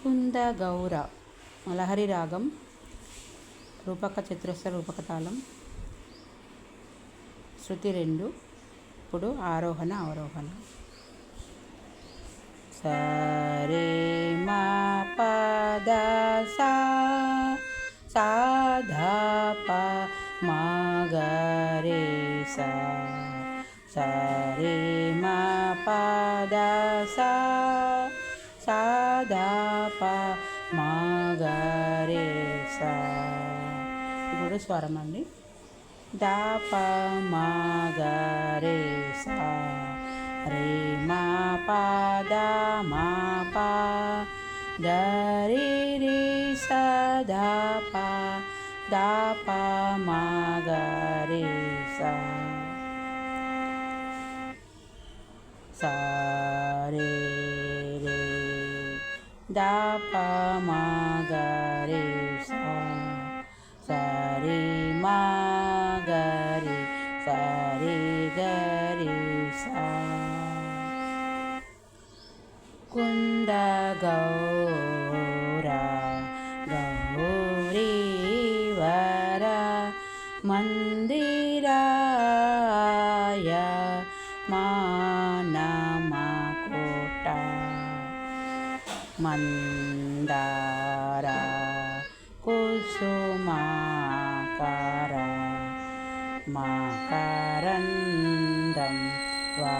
ముకుంద గౌర లహరి రాగం, రూపక చతురస్ర రూపక తాళం, శృతి 2. ఇప్పుడు ఆరోహణ అవరోహణ. సరే మా పద సా సా ధా ప మా గ రే సా. సరే మా పద సా సా ధా ప మా గ రే సా. ఇప్పుడు స్వరం అండి. దా ప మా గ రే సా. రే మా ప దా మా ప ద రే రే సా ధా ప దా ప మా గ రే సా. సా రే రే దా ప మా గ రే సా. సా రే మా గ రే సా రే గ రే సా. కుంద గౌర గౌరీ వర మందిరాయ మానమ కోట. మందార కుసుమాకర మకరందం వా